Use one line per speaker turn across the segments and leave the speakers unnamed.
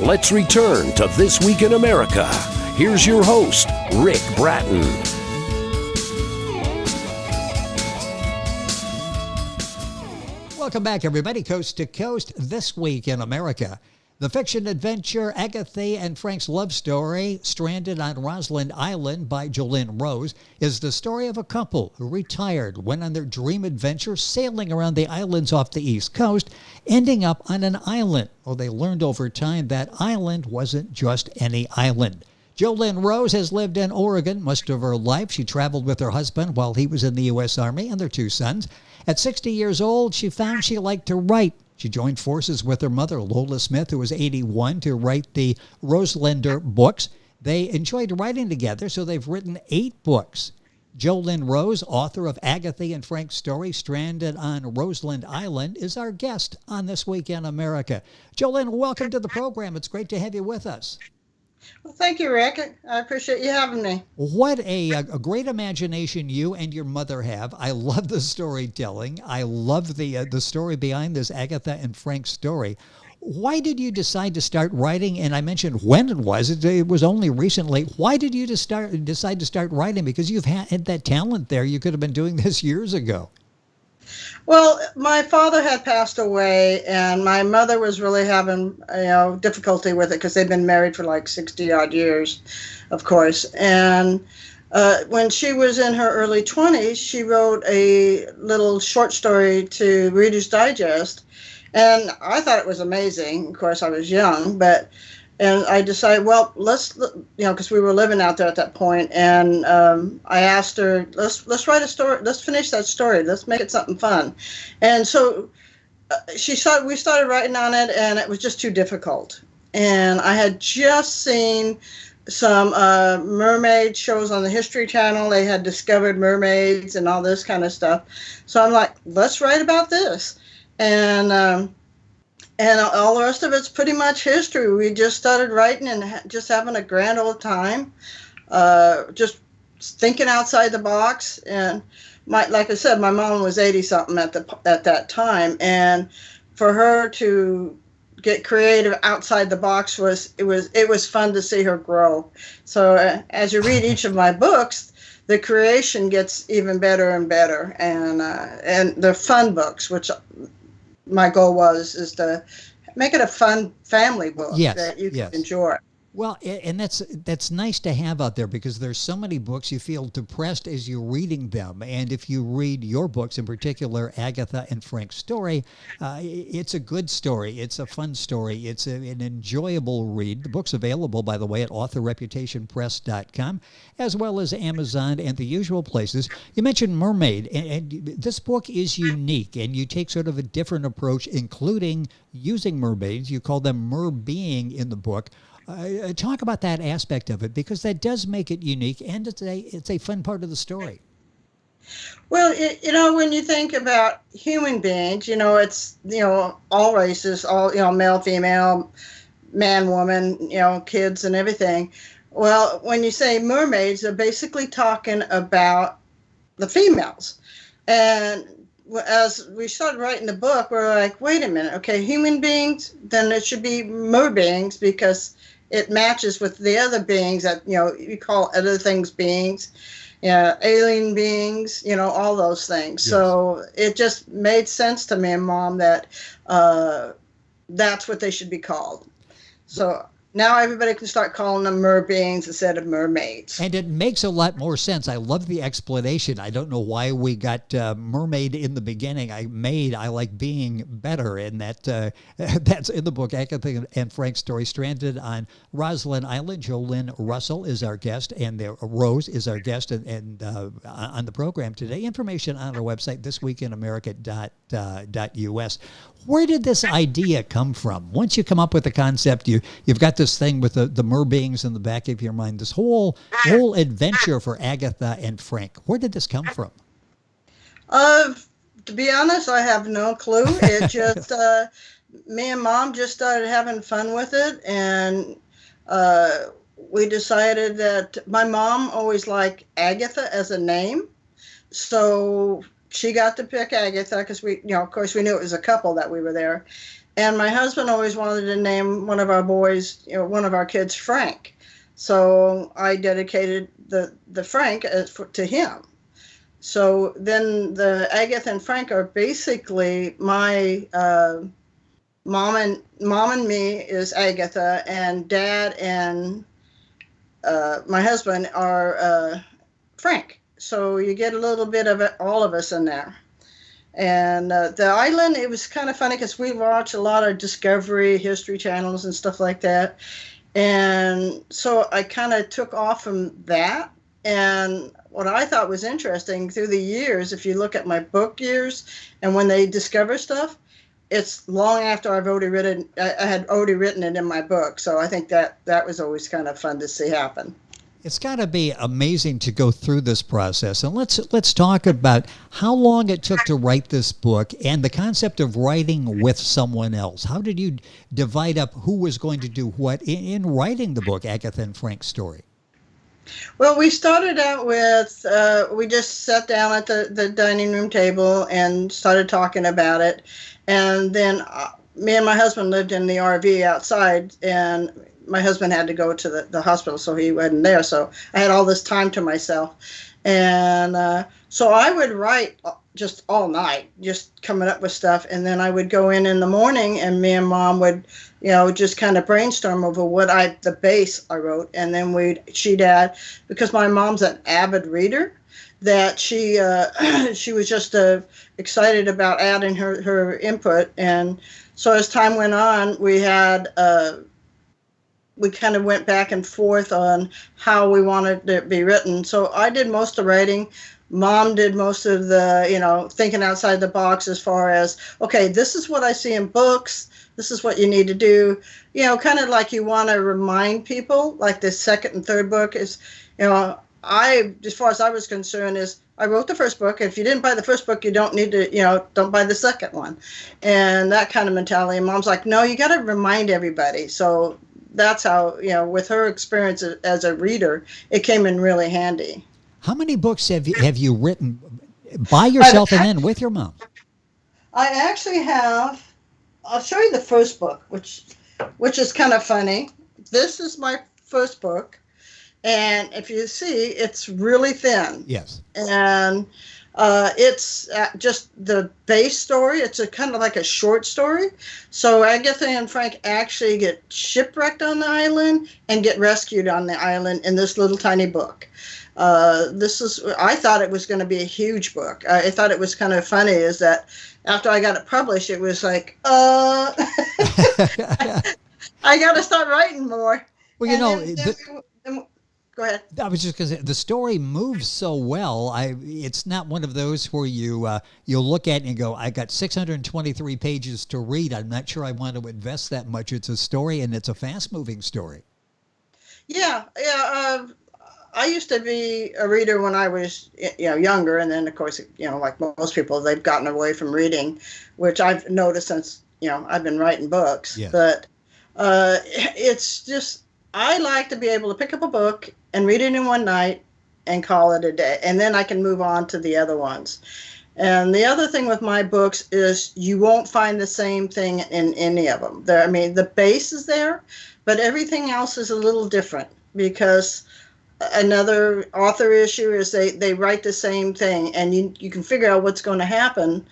Let's return to This Week in America. Here's your host, Rick Bratton.
Welcome back, everybody, coast to coast, This Week in America. The fiction adventure Agatha and Frank's love story, Stranded on Rosland Island by Jolynn Rose, is the story of a couple who retired, went on their dream adventure sailing around the islands off the East Coast, ending up on an island. Well, they learned over time that island wasn't just any island. Jolynn Rose has lived in Oregon most of her life. She traveled with her husband while he was in the U.S. Army and their two sons. At 60 years old, she found she liked to write. She joined forces with her mother, Lola Smith, who was 81, to write the Roslander books. They enjoyed writing together, so they've written 8 books. Jolynn Rose, author of Agatha and Frank's story, Stranded on Rosland Island, is our guest on This Week in America. Jolynn, welcome to the program. It's great to have you with us.
Well, thank you, Rick. I appreciate you having me.
What a great imagination you and your mother have. I love the storytelling. I love the story behind this Agatha and Frank story. Why did you decide to start writing? And I mentioned when it was. It was only recently. Why did you decide to start writing? Because you've had that talent there. You could have been doing this years ago.
Well, my father had passed away, and my mother was really having, difficulty with it because they'd been married for like 60-odd years, of course. And when she was in her early 20s, she wrote a little short story to Reader's Digest, and I thought it was amazing. Of course, I was young, and I decided, well, let's, because we were living out there at that point, and I asked her, let's write a story, let's finish that story, let's make it something fun. And so we started writing on it, and it was just too difficult. And I had just seen some mermaid shows on the History Channel. They had discovered mermaids and all this kind of stuff. So I'm like, let's write about this. And all the rest of it's pretty much history. We just started writing and just having a grand old time, just thinking outside the box. And like I said, my mom was 80-something at that time, and for her to get creative outside the box was fun to see her grow. So as you read each of my books, the creation gets even better and better, and they're fun books, which my goal is to make it a fun family book that you can enjoy.
Well, and that's nice to have out there, because there's so many books you feel depressed as you're reading them. And if you read your books, in particular Agatha and Frank's story, it's a good story. It's a fun story. It's an enjoyable read. The book's available, by the way, at authorreputationpress.com, as well as Amazon and the usual places. You mentioned Mermaid, and this book is unique, and you take sort of a different approach, including using mermaids. You call them Merbeing in the book. Talk about that aspect of it, because that does make it unique, and it's a fun part of the story.
Well, when you think about human beings, it's, all races, all, male, female, man, woman, kids and everything. Well, when you say mermaids, they're basically talking about the females. And as we started writing the book, we're like, wait a minute, okay, human beings, then it should be merbeings, because it matches with the other beings that, you call other things beings, alien beings, all those things. Yes. So it just made sense to me and Mom that that's what they should be called. So now everybody can start calling them merbeings instead of mermaids.
And it makes a lot more sense. I love the explanation. I don't know why we got mermaid in the beginning. I like being better. And that's in the book, Agatha and Frank's story, Stranded on Rosland Island. Jolynn Russell is our guest, and Rose is our guest and on the program today. Information on our website, thisweekinamerica.us. Where did this idea come from? Once you come up with the concept, you've got this thing with the merbeings in the back of your mind, this whole adventure for Agatha and Frank. Where did this come from?
To be honest, I have no clue. It just, me and Mom just started having fun with it, and we decided that my mom always liked Agatha as a name, so she got to pick Agatha because we, of course, we knew it was a couple that we were there. And my husband always wanted to name one of our boys, one of our kids, Frank. So I dedicated the Frank to him. So then the Agatha and Frank are basically my mom and me is Agatha, and Dad and my husband are Frank. So you get a little bit of all of us in there. And the island, it was kind of funny because we watch a lot of Discovery, History channels and stuff like that. And so I kind of took off from that. And what I thought was interesting through the years, if you look at my book years and when they discover stuff, it's long after I had already written it in my book. So I think that was always kind of fun to see happen.
It's got to be amazing to go through this process. And let's talk about how long it took to write this book and the concept of writing with someone else. How did you divide up who was going to do what in writing the book, Agatha and Frank's story?
Well, we started out with, we just sat down at the dining room table and started talking about it. And then me and my husband lived in the RV outside, and my husband had to go to the hospital, so he wasn't there. So I had all this time to myself. And so I would write just all night, just coming up with stuff. And then I would go in the morning, and me and Mom would, just kind of brainstorm over the base I wrote. And then she'd add, because my mom's an avid reader, that she was just excited about adding her input. And so as time went on, we kind of went back and forth on how we wanted it to be written. So I did most of the writing. Mom did most of the, thinking outside the box as far as, okay, this is what I see in books. This is what you need to do. Kind of like you want to remind people, like the second and third book is, as far as I was concerned, is I wrote the first book. If you didn't buy the first book, you don't need to, don't buy the second one. And that kind of mentality. And Mom's like, no, you got to remind everybody. So that's how, with her experience as a reader, it came in really handy.
How many books have you written by yourself and then with your mom?
I actually have, I'll show you the first book, which is kind of funny. This is my first book. And if you see, it's really thin.
Yes.
And it's just the base story. It's a kind of like a short story. So Agatha and Frank actually get shipwrecked on the island and get rescued on the island in this little tiny book. I thought it was going to be a huge book. I thought it was kind of funny is that after I got it published, it was like, I got to start writing more.
Well,
go ahead.
I was just going to say, the story moves so well. It's not one of those where you'll look at it and go, I got 623 pages to read. I'm not sure I want to invest that much. It's a story, and it's a fast-moving story.
Yeah. I used to be a reader when I was, younger, and then of course, like most people, they've gotten away from reading, which I've noticed since, I've been writing books.
Yeah.
But it's just, I like to be able to pick up a book and read it in one night and call it a day, and then I can move on to the other ones. And the other thing with my books is you won't find the same thing in any of them. The base is there, but everything else is a little different because another author issue is they write the same thing, and you can figure out what's going to happen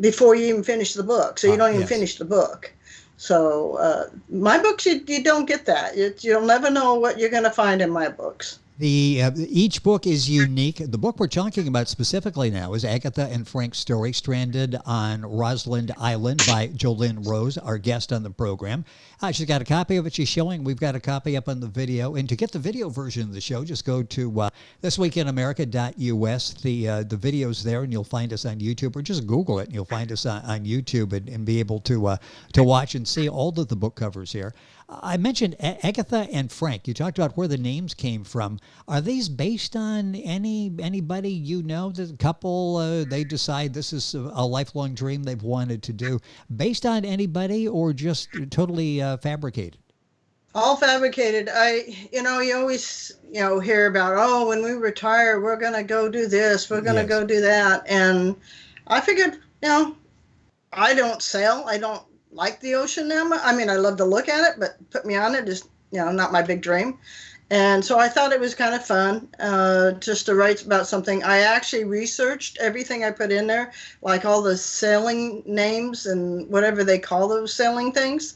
before you even finish the book. So you don't even finish the book. So my books, you don't get that. You'll never know what you're going to find in my books.
Each book is unique. The book we're talking about specifically now is Agatha and Frank's story, Stranded on Rosland Island by Jolynn Rose, our guest on the program. She's got a copy of it she's showing. We've got a copy up on the video. And to get the video version of the show, just go to thisweekinamerica.us. The video's there, and you'll find us on YouTube, or just Google it, and you'll find us on YouTube and be able to watch and see all of the book covers here. I mentioned Agatha and Frank. You talked about where the names came from. Are these based on anybody the couple, they decide this is a lifelong dream they've wanted to do, based on anybody, or just totally fabricated?
All fabricated. You always, hear about, when we retire, we're going to go do this, we're going to go do that. And I figured, I don't sail. like the ocean now. I mean, I love to look at it, but put me on it is, not my big dream. And so I thought it was kind of fun just to write about something. I actually researched everything I put in there, like all the sailing names and whatever they call those sailing things.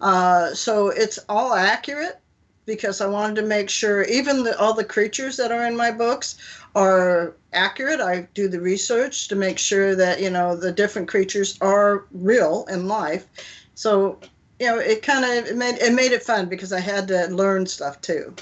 So it's all accurate because I wanted to make sure even all the creatures that are in my books are accurate. I do the research to make sure that, the different creatures are real in life. So, it made it fun because I had to learn stuff too.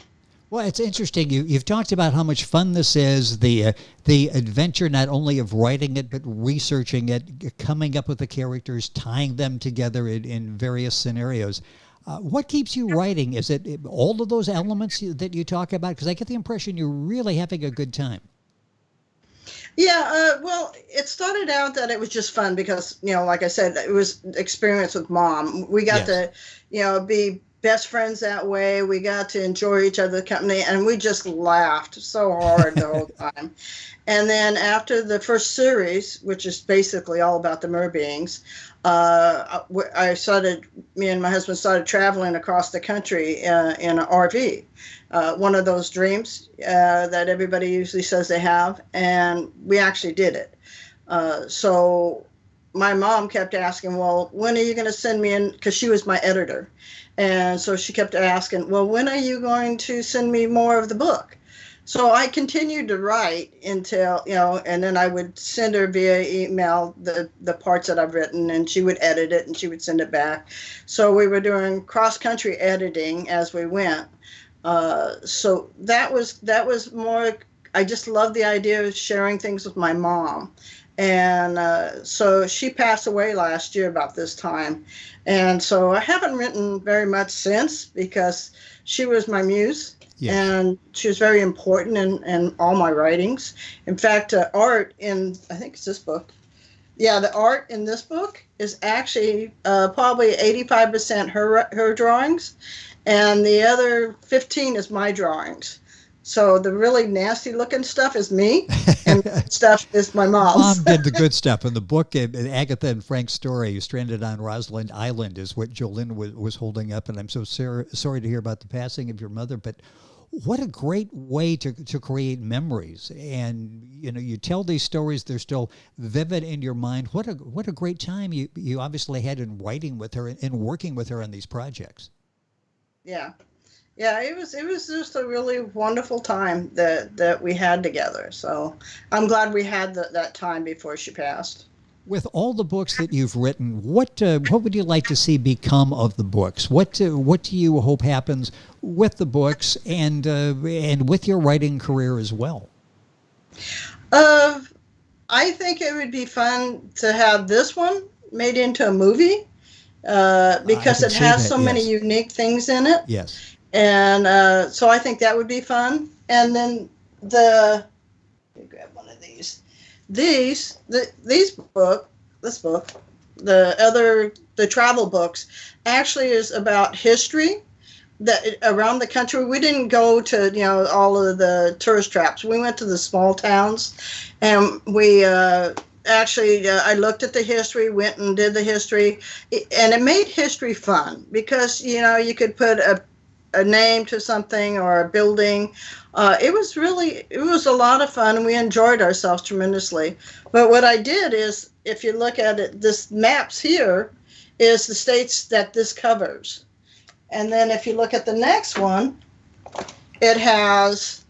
Well, it's interesting. You've talked about how much fun this is, the adventure not only of writing it, but researching it, coming up with the characters, tying them together in various scenarios. What keeps you writing? Is it all of those elements that you talk about? Because I get the impression you're really having a good time.
Yeah, well, it started out that it was just fun because, like I said, it was experience with Mom. We got to, be best friends that way. We got to enjoy each other's company, and we just laughed so hard the whole time. And then after the first series, which is basically all about the Merbeings, me and my husband started traveling across the country in an RV, one of those dreams that everybody usually says they have, and we actually did it. So my mom kept asking, well, when are you going to send me in? Because she was my editor. And so she kept asking, well, when are you going to send me more of the book? So I continued to write until, and then I would send her via email the parts that I've written, and she would edit it and she would send it back. So we were doing cross-country editing as we went. So that was more, I just loved the idea of sharing things with my mom. And so she passed away last year about this time. And so I haven't written very much since because she was my muse. Yes. And she was very important in all my writings. In fact, art in, I think it's this book. Yeah, the art in this book is actually probably 85% her drawings. And the other 15 is my drawings. So the really nasty looking stuff is me, and stuff is my mom's.
Mom did the good stuff. In the book, Agatha and Frank's story, Stranded on Rosland Island, is what Jolynn was holding up. And I'm so sorry to hear about the passing of your mother. But what a great way to create memories. And, you tell these stories, they're still vivid in your mind. What a great time you obviously had in writing with her and working with her on these projects.
Yeah. Yeah, it was just a really wonderful time that we had together. So I'm glad we had that time before she passed.
With all the books that you've written, what would you like to see become of the books? What do you hope happens with the books and with your writing career as well?
I think it would be fun to have this one made into a movie because it has so many unique things in it.
Yes.
And so I think that would be fun. And then let me grab one of these. This book, the travel books, actually is about history that around the country. We didn't go to all of the tourist traps. We went to the small towns, and we actually I looked at the history, went and did the history, and it made history fun because you could put a name to something or a building. It was a lot of fun, and we enjoyed ourselves tremendously. But what I did is, if you look at it, this maps here is the states that this covers. And then if you look at the next one, it has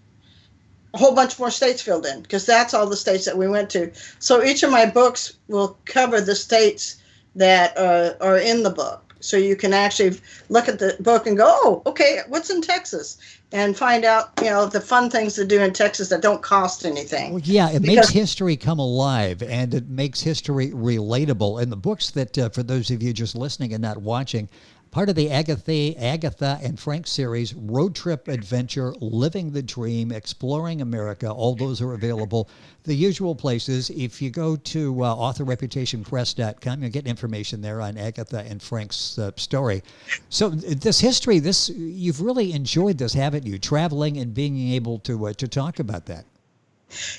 a whole bunch more states filled in because that's all the states that we went to. So each of my books will cover the states that are in the book. So you can actually look at the book and go, oh, okay, what's in Texas? And find out, the fun things to do in Texas that don't cost anything.
Well, yeah, it makes history come alive, and it makes history relatable. And the books that, for those of you just listening and not watching, part of the Agatha and Frank series, Road Trip Adventure, Living the Dream, Exploring America, all those are available. The usual places, if you go to authorreputationpress.com, you'll get information there on Agatha and Frank's story. So this history, you've really enjoyed this, haven't you? Traveling and being able to talk about that.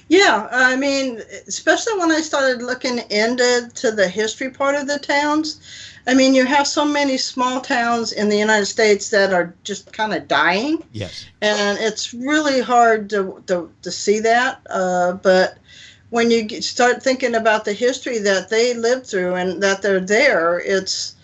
Yeah, I mean, especially when I started looking into the history part of the towns. I mean, you have so many small towns in the United States that are just kind of dying,
Yes.
and it's really hard to see that. But when you start thinking about the history that they lived through and that they're there, it's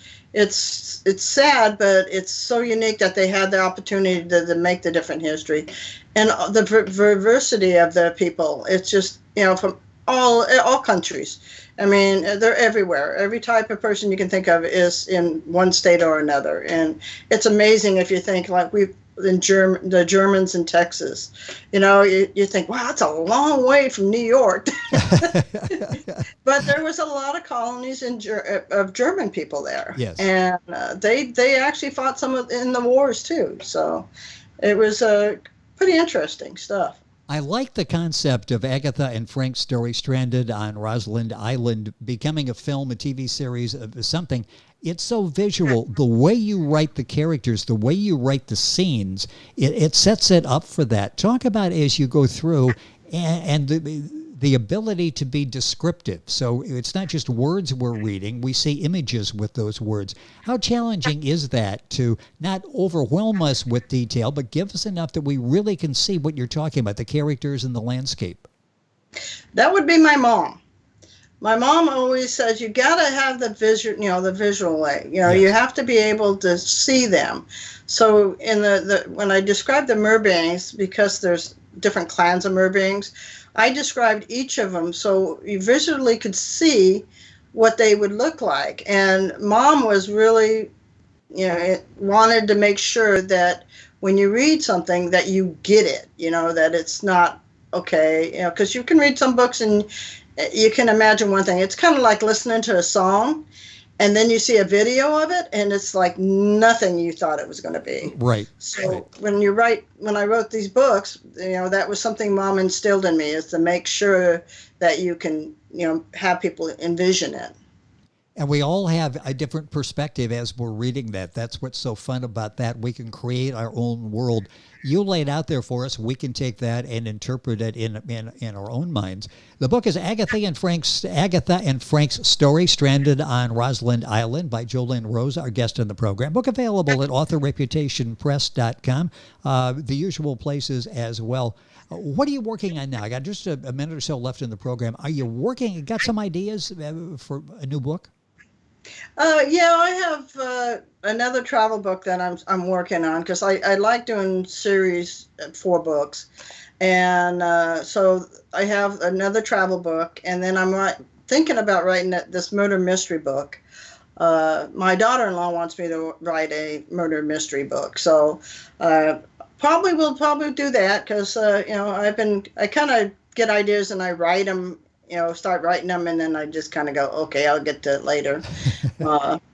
sad, but it's so unique that they had the opportunity to make the different history, and the diversity of the people. It's just, from all countries. I mean, they're everywhere. Every type of person you can think of is in one state or another, and it's amazing if you think like the Germans in Texas. You think, wow, that's a long way from New York. But there was a lot of colonies of German people there.
Yes.
And they actually fought in the wars too. So it was pretty interesting stuff.
I like the concept of Agatha and Frank's story stranded on Rosland Island becoming a film, a TV series, of something. It's so visual. The way you write the characters, the way you write the scenes, it sets it up for that. Talk about as you go through and the ability to be descriptive. So it's not just words we're reading. We see images with those words. How challenging is that to not overwhelm us with detail, but give us enough that we really can see what you're talking about, the characters and the landscape?
That would be my mom. My mom always says you got to have the visual way.
Yes.
You have to be able to see them. So in when I describe the Merbeings, because there's different clans of Merbeings, I described each of them so you visually could see what they would look like. And Mom was really, wanted to make sure that when you read something that you get it, that it's not okay, because you can read some books and you can imagine one thing. It's kind of like listening to a song and then you see a video of it and it's like nothing you thought it was going to be.
Right.
So when I wrote these books, that was something Mom instilled in me, is to make sure that you can, have people envision it.
And we all have a different perspective as we're reading that. That's what's so fun about that. We can create our own world. You lay it out there for us. We can take that and interpret it in our own minds. The book is Agatha and Frank's Story, Stranded on Rosland Island by Jolynn Rose, our guest in the program. Book available at authorreputationpress.com, the usual places as well. What are you working on now? I got just a minute or so left in the program. Are you got some ideas for a new book?
Yeah, I have another travel book that I'm working on, because I like doing series 4 books, and so I have another travel book, and then I'm thinking about writing this murder mystery book. My daughter-in-law wants me to write a murder mystery book, so we'll probably do that, because I kind of get ideas and I write them. Start writing them, and then I just kind of go, okay, I'll get to it later.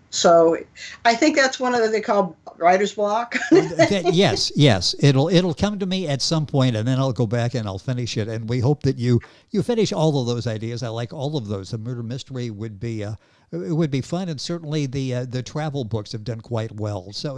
So I think that's one of they call writer's block.
Yes. It'll come to me at some point, and then I'll go back and I'll finish it. And we hope that you finish all of those ideas. I like all of those. The murder mystery would be fun, and certainly the travel books have done quite well. So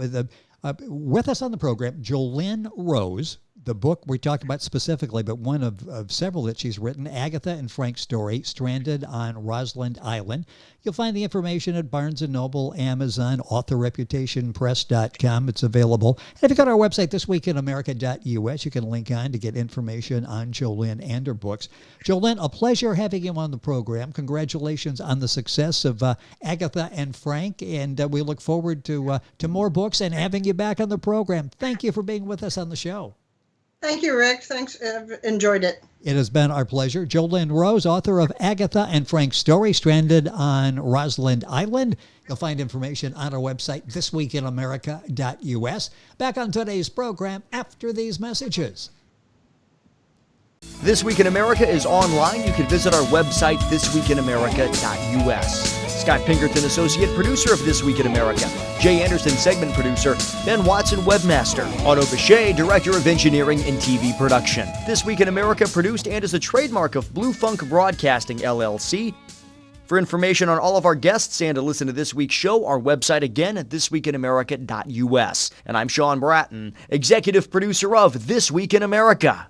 with us on the program, Jolynn Rose. The book we talked about specifically, but one of several that she's written, Agatha and Frank's Story, Stranded on Rosland Island. You'll find the information at Barnes & Noble, Amazon, authorreputationpress.com. It's available. And if you go to our website, thisweekinamerica.us, you can link on to get information on Jolynn and her books. Jolynn, a pleasure having you on the program. Congratulations on the success of Agatha and Frank, and we look forward to more books and having you back on the program. Thank you for being with us on the show.
Thank you, Rick. Thanks. Enjoyed it.
It has been our pleasure. Jolynn Rose, author of Agatha and Frank's Story, Stranded on Rosland Island. You'll find information on our website, thisweekinamerica.us. Back on today's program after these messages.
This Week in America is online. You can visit our website, thisweekinamerica.us. Scott Pinkerton, associate producer of This Week in America. Jay Anderson, segment producer. Ben Watson, webmaster. Otto Bechet, director of engineering and TV production. This Week in America produced and is a trademark of Blue Funk Broadcasting, LLC. For information on all of our guests and to listen to this week's show, our website again at thisweekinamerica.us. And I'm Sean Bratton, executive producer of This Week in America.